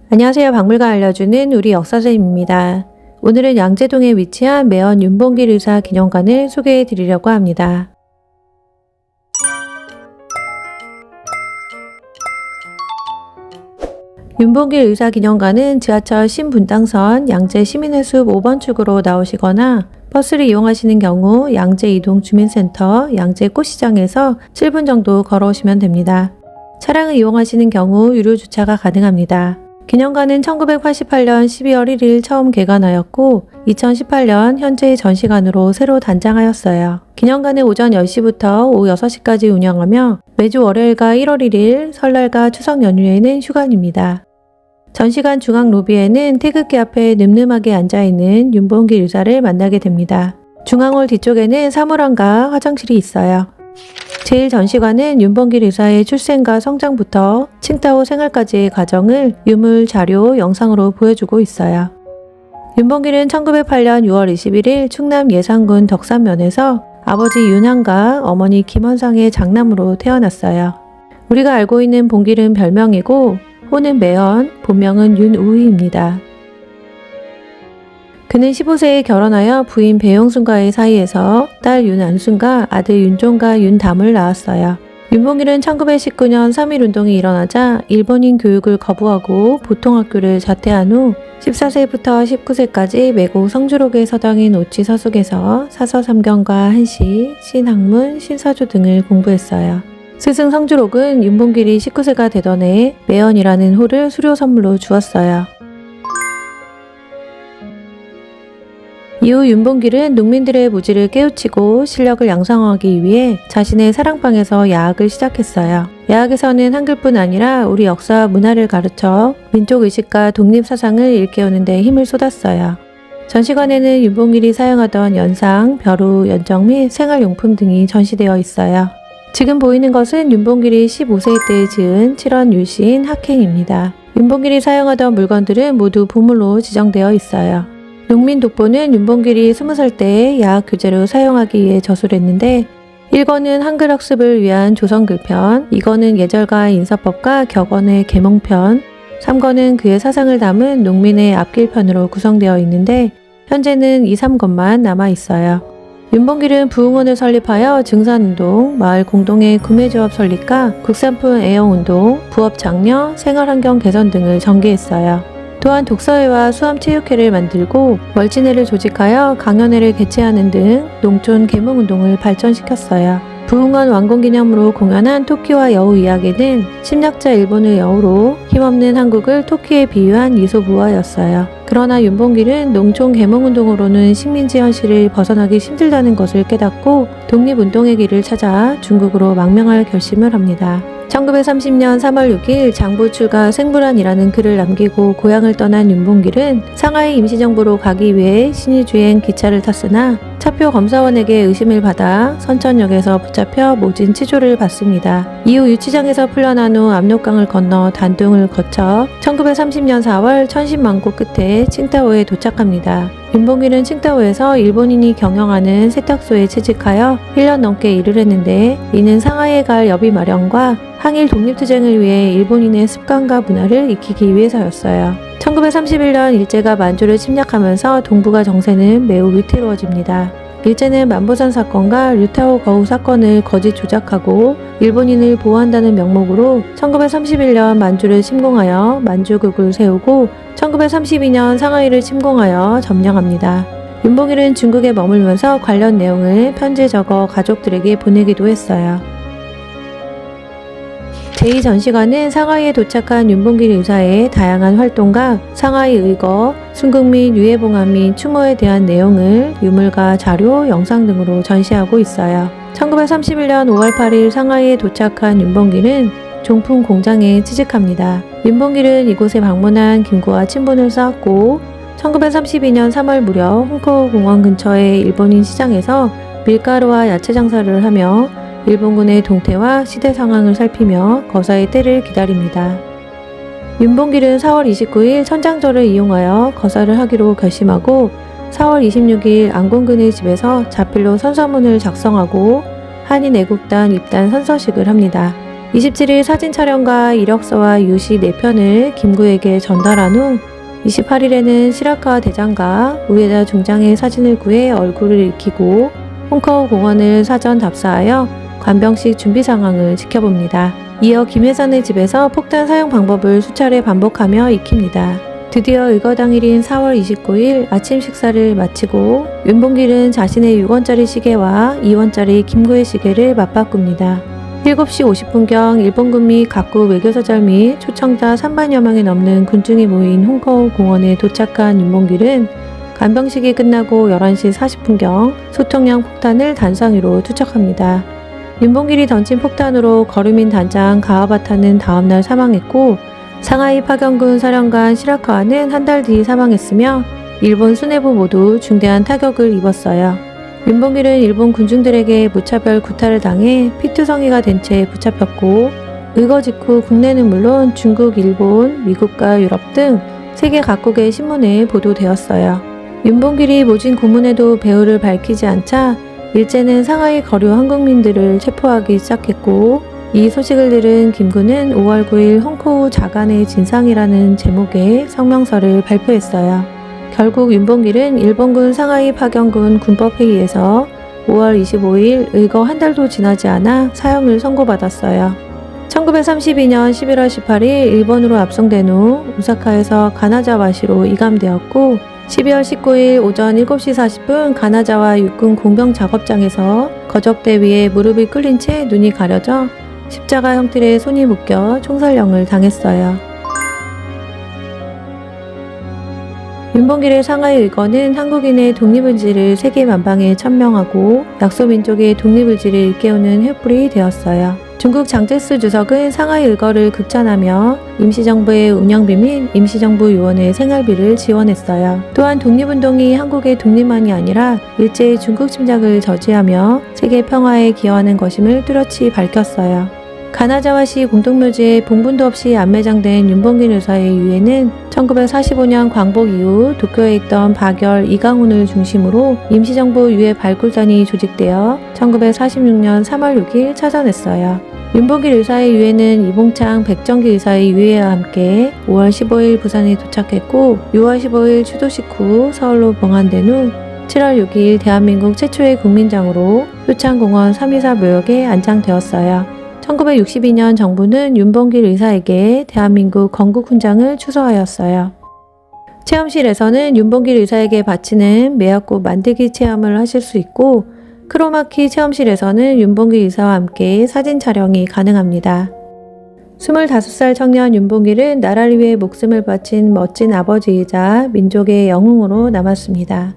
안녕하세요. 박물관 알려주는 우리 역사쌤입니다. 오늘은 양재동에 위치한 매원 윤봉길 의사 기념관을 소개해 드리려고 합니다. 윤봉길 의사 기념관은 지하철 신분당선 양재 시민회숲 5번 출구로 나오시거나 버스를 이용하시는 경우 양재 이동 주민센터 양재 꽃시장에서 7분 정도 걸어오시면 됩니다. 차량을 이용하시는 경우 유료 주차가 가능합니다. 기념관은 1988년 12월 1일 처음 개관하였고 2018년 현재의 전시관으로 새로 단장하였어요. 기념관은 오전 10시부터 오후 6시까지 운영하며 매주 월요일과 1월 1일, 설날과 추석 연휴에는 휴관입니다. 전시관 중앙 로비에는 태극기 앞에 늠름하게 앉아있는 윤봉길 의사를 만나게 됩니다. 중앙홀 뒤쪽에는 사물함과 화장실이 있어요. 제1전시관은 윤봉길 의사의 출생과 성장부터 칭따오 생활까지의 과정을 유물, 자료, 영상으로 보여주고 있어요. 윤봉길은 1908년 6월 21일 충남 예산군 덕산면에서 아버지 윤항과 어머니 김원상의 장남으로 태어났어요. 우리가 알고 있는 봉길은 별명이고 호는 매헌, 본명은 윤우희입니다. 그는 15세에 결혼하여 부인 배용순과의 사이에서 딸 윤안순과 아들 윤종과 윤담을 낳았어요. 윤봉길은 1919년 3.1운동이 일어나자 일본인 교육을 거부하고 보통학교를 자퇴한 후 14세부터 19세까지 매국 성주록의 서당인 오치 서숙에서 사서 3경과 한시, 신학문, 신사조 등을 공부했어요. 스승 성주록은 윤봉길이 19세가 되던 해에 매헌이라는 호를 수료 선물로 주었어요. 이후 윤봉길은 농민들의 무지를 깨우치고 실력을 양성하기 위해 자신의 사랑방에서 야학을 시작했어요. 야학에서는 한글뿐 아니라 우리 역사와 문화를 가르쳐 민족의식과 독립사상을 일깨우는 데 힘을 쏟았어요. 전시관에는 윤봉길이 사용하던 연상, 벼루, 연정 및 생활용품 등이 전시되어 있어요. 지금 보이는 것은 윤봉길이 15세 때 지은 칠원 율신 학행입니다. 윤봉길이 사용하던 물건들은 모두 보물로 지정되어 있어요. 농민 독보는 윤봉길이 20살 때 야학 교재로 사용하기 위해 저술했는데 1권은 한글 학습을 위한 조선글편, 2권은 예절가의 인사법과 격언의 계몽편, 3권은 그의 사상을 담은 농민의 앞길편으로 구성되어 있는데 현재는 2, 3권만 남아 있어요. 윤봉길은 부흥원을 설립하여 증산운동, 마을 공동의 구매조합 설립과 국산품 애용운동, 부업 장려, 생활환경 개선 등을 전개했어요. 또한 독서회와 수암체육회를 만들고 월진회를 조직하여 강연회를 개최하는 등 농촌 계몽운동을 발전시켰어요. 부흥원 완공기념으로 공연한 토끼와 여우 이야기는 침략자 일본을 여우로 힘없는 한국을 토끼에 비유한 이솝우화였어요. 그러나 윤봉길은 농촌 계몽운동으로는 식민지 현실을 벗어나기 힘들다는 것을 깨닫고 독립운동의 길을 찾아 중국으로 망명할 결심을 합니다. 1930년 3월 6일 장부 출가 생불안이라는 글을 남기고 고향을 떠난 윤봉길은 상하이 임시정부로 가기 위해 신의주행 기차를 탔으나 차표 검사원에게 의심을 받아 선천역에서 붙잡혀 모진 치조를 받습니다. 이후 유치장에서 풀려난 후 압록강을 건너 단둥을 거쳐 1930년 4월 천신만고 끝에 칭따오에 도착합니다. 윤봉길은 칭따오에서 일본인이 경영하는 세탁소에 취직하여 1년 넘게 일을 했는데 이는 상하이에 갈 여비 마련과 항일 독립투쟁을 위해 일본인의 습관과 문화를 익히기 위해서였어요. 1931년 일제가 만주를 침략하면서 동북아 정세는 매우 위태로워집니다. 일제는 만보산 사건과 류타오 거우 사건을 거짓 조작하고 일본인을 보호한다는 명목으로 1931년 만주를 침공하여 만주국을 세우고 1932년 상하이를 침공하여 점령합니다. 윤봉길은 중국에 머물면서 관련 내용을 편지에 적어 가족들에게 보내기도 했어요. 제2전시관은 상하이에 도착한 윤봉길 의사의 다양한 활동과 상하이 의거, 순국 및 유해봉화 및 추모에 대한 내용을 유물과 자료, 영상 등으로 전시하고 있어요. 1931년 5월 8일 상하이에 도착한 윤봉길은 종품 공장에 취직합니다. 윤봉길은 이곳에 방문한 김구와 친분을 쌓았고 1932년 3월 무렵 홍커우 공원 근처의 일본인 시장에서 밀가루와 야채 장사를 하며 일본군의 동태와 시대 상황을 살피며 거사의 때를 기다립니다. 윤봉길은 4월 29일 천장절을 이용하여 거사를 하기로 결심하고 4월 26일 안공근의 집에서 자필로 선서문을 작성하고 한인애국단 입단 선서식을 합니다. 27일 사진 촬영과 이력서와 유시 4편을 김구에게 전달한 후 28일에는 시라카 대장과 우에다 중장의 사진을 구해 얼굴을 익히고 홍커우 공원을 사전 답사하여 관병식 준비 상황을 지켜봅니다. 이어 김 회장의 집에서 폭탄 사용 방법을 수차례 반복하며 익힙니다. 드디어 의거 당일인 4월 29일 아침 식사를 마치고 윤봉길은 자신의 6원짜리 시계와 2원짜리 김구의 시계를 맞바꿉니다. 7시 50분경 일본군 및 각국 외교사절 및 초청자 3만여 명이 넘는 군중이 모인 홍커우 공원에 도착한 윤봉길은 간병식이 끝나고 11시 40분경 소통형 폭탄을 단상 위로 투척합니다. 윤봉길이 던진 폭탄으로 거르민 단장 가와바타는 다음날 사망했고 상하이 파견군 사령관 시라카와는 한 달 뒤 사망했으며 일본 수뇌부 모두 중대한 타격을 입었어요. 윤봉길은 일본 군중들에게 무차별 구타를 당해 피투성이가 된 채 붙잡혔고 의거 직후 국내는 물론 중국, 일본, 미국과 유럽 등 세계 각국의 신문에 보도되었어요. 윤봉길이 모진 고문에도 배후를 밝히지 않자 일제는 상하이 거류 한국민들을 체포하기 시작했고 이 소식을 들은 김구는 5월 9일 홍커우 자간의 진상이라는 제목의 성명서를 발표했어요. 결국 윤봉길은 일본군 상하이 파견군 군법회의에서 5월 25일 의거 한 달도 지나지 않아 사형을 선고받았어요. 1932년 11월 18일 일본으로 압송된 후 오사카에서 가나자와시로 이감되었고 12월 19일 오전 7시 40분 가나자와 육군 공병 작업장에서 거적대 위에 무릎이 꿇린 채 눈이 가려져 십자가 형틀에 손이 묶여 총살령을 당했어요. 윤봉길의 상하이 의거는 한국인의 독립의지를 세계 만방에 천명하고 약소민족의 독립의지를 일깨우는 횃불이 되었어요. 중국 장제스 주석은 상하이 의거를 극찬하며 임시정부의 운영비 및 임시정부 요원의 생활비를 지원했어요. 또한 독립운동이 한국의 독립만이 아니라 일제의 중국 침략을 저지하며 세계 평화에 기여하는 것임을 뚜렷이 밝혔어요. 가나자와시 공동묘지에 봉분도 없이 안매장된 윤봉길 의사의 유해는 1945년 광복 이후 도쿄에 있던 박열, 이강훈을 중심으로 임시정부 유해 발굴단이 조직되어 1946년 3월 6일 찾아냈어요. 윤봉길 의사의 유해는 이봉창, 백정기 의사의 유해와 함께 5월 15일 부산에 도착했고 6월 15일 추도식 후 서울로 봉안된 후 7월 6일 대한민국 최초의 국민장으로 효창공원 324 묘역에 안장되었어요. 1962년 정부는 윤봉길 의사에게 대한민국 건국훈장을 추서하였어요. 체험실에서는 윤봉길 의사에게 바치는 매화꽃 만들기 체험을 하실 수 있고 크로마키 체험실에서는 윤봉길 의사와 함께 사진 촬영이 가능합니다. 25살 청년 윤봉길은 나라를 위해 목숨을 바친 멋진 아버지이자 민족의 영웅으로 남았습니다.